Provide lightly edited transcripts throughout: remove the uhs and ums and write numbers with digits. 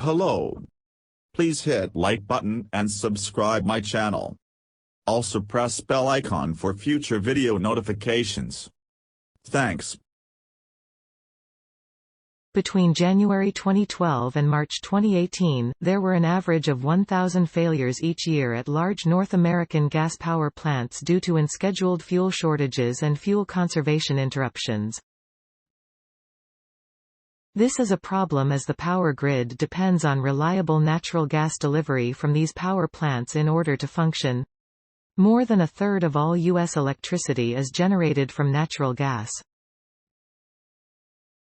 Hello. Please hit like button and subscribe my channel. Also press bell icon for future video notifications. Thanks. Between January 2012 and March 2018, there were an average of 1,000 failures each year at large North American gas power plants due to unscheduled fuel shortages and fuel conservation interruptions. This is a problem as the power grid depends on reliable natural gas delivery from these power plants in order to function. More than a third of all U.S. electricity is generated from natural gas.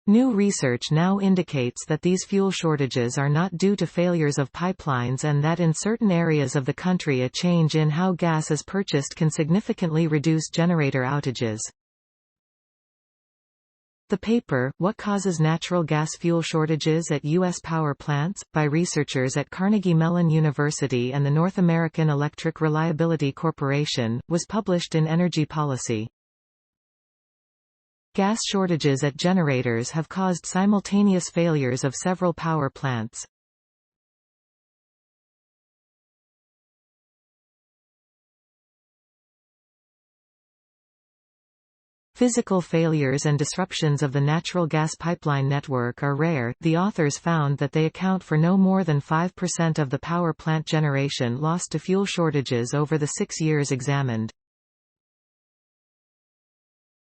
New research now indicates that these fuel shortages are not due to failures of pipelines and that in certain areas of the country a change in how gas is purchased can significantly reduce generator outages. The paper, What Causes Natural Gas Fuel Shortages at U.S. Power Plants, by researchers at Carnegie Mellon University and the North American Electric Reliability Corporation, was published in Energy Policy. Gas shortages at generators have caused simultaneous failures of several power plants. Physical failures and disruptions of the natural gas pipeline network are rare. The authors found that they account for no more than 5% of the power plant generation lost to fuel shortages over the 6 years examined.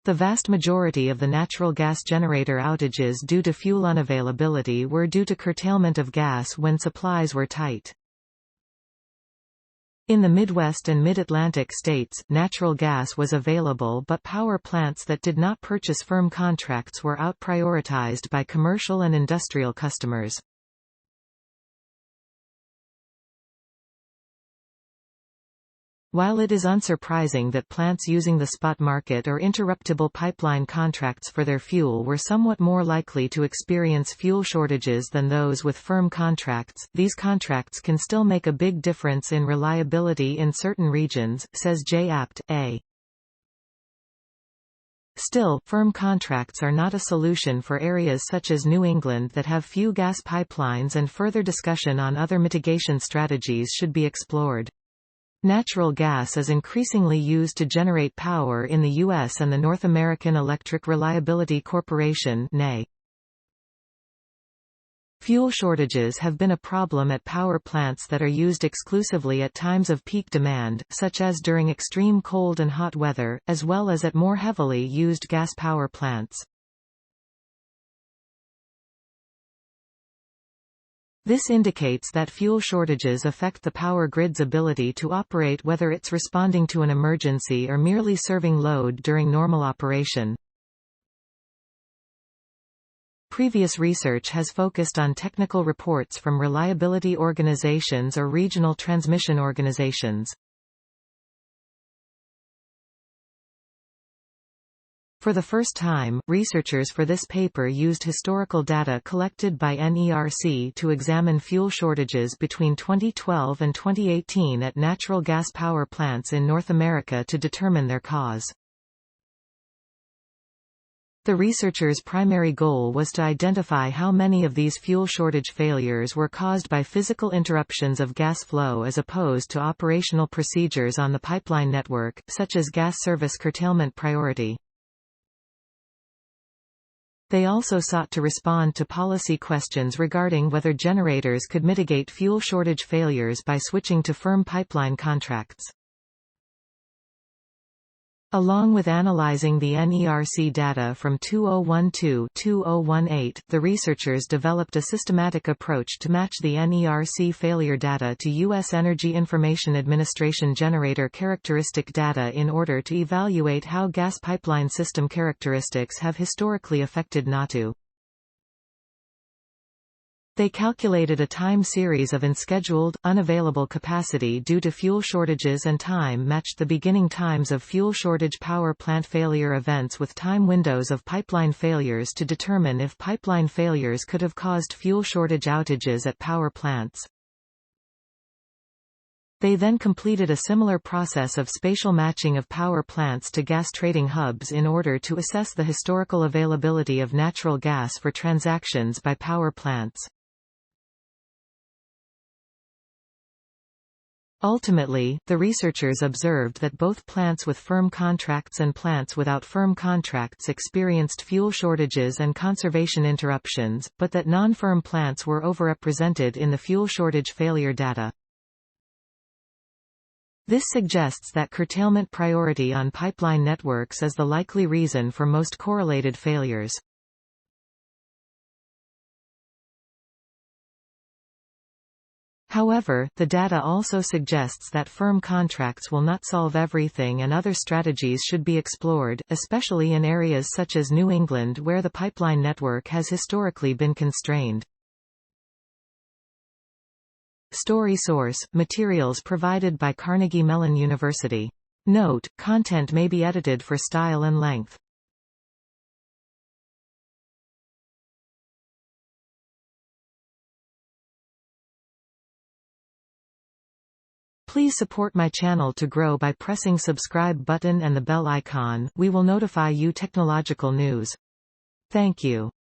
The vast majority of the natural gas generator outages due to fuel unavailability were due to curtailment of gas when supplies were tight. In the Midwest and Mid-Atlantic states, natural gas was available but power plants that did not purchase firm contracts were out-prioritized by commercial and industrial customers. While it is unsurprising that plants using the spot market or interruptible pipeline contracts for their fuel were somewhat more likely to experience fuel shortages than those with firm contracts, these contracts can still make a big difference in reliability in certain regions, says J. Apt. A. Still, firm contracts are not a solution for areas such as New England that have few gas pipelines, and further discussion on other mitigation strategies should be explored. Natural gas is increasingly used to generate power in the U.S. and the North American Electric Reliability Corporation (NEA). Fuel shortages have been a problem at power plants that are used exclusively at times of peak demand, such as during extreme cold and hot weather, as well as at more heavily used gas power plants. This indicates that fuel shortages affect the power grid's ability to operate, whether it's responding to an emergency or merely serving load during normal operation. Previous research has focused on technical reports from reliability organizations or regional transmission organizations. For the first time, researchers for this paper used historical data collected by NERC to examine fuel shortages between 2012 and 2018 at natural gas power plants in North America to determine their cause. The researchers' primary goal was to identify how many of these fuel shortage failures were caused by physical interruptions of gas flow as opposed to operational procedures on the pipeline network, such as gas service curtailment priority. They also sought to respond to policy questions regarding whether generators could mitigate fuel shortage failures by switching to firm pipeline contracts. Along with analyzing the NERC data from 2012-2018, the researchers developed a systematic approach to match the NERC failure data to U.S. Energy Information Administration generator characteristic data in order to evaluate how gas pipeline system characteristics have historically affected NATU. They calculated a time series of unscheduled, unavailable capacity due to fuel shortages and time-matched the beginning times of fuel shortage power plant failure events with time windows of pipeline failures to determine if pipeline failures could have caused fuel shortage outages at power plants. They then completed a similar process of spatial matching of power plants to gas trading hubs in order to assess the historical availability of natural gas for transactions by power plants. Ultimately, the researchers observed that both plants with firm contracts and plants without firm contracts experienced fuel shortages and conservation interruptions, but that non-firm plants were overrepresented in the fuel shortage failure data. This suggests that curtailment priority on pipeline networks is the likely reason for most correlated failures. However, the data also suggests that firm contracts will not solve everything and other strategies should be explored, especially in areas such as New England where the pipeline network has historically been constrained. Story source: materials provided by Carnegie Mellon University. Note: content may be edited for style and length. Please support my channel to grow by pressing subscribe button and the bell icon. We will notify you technological news. Thank you.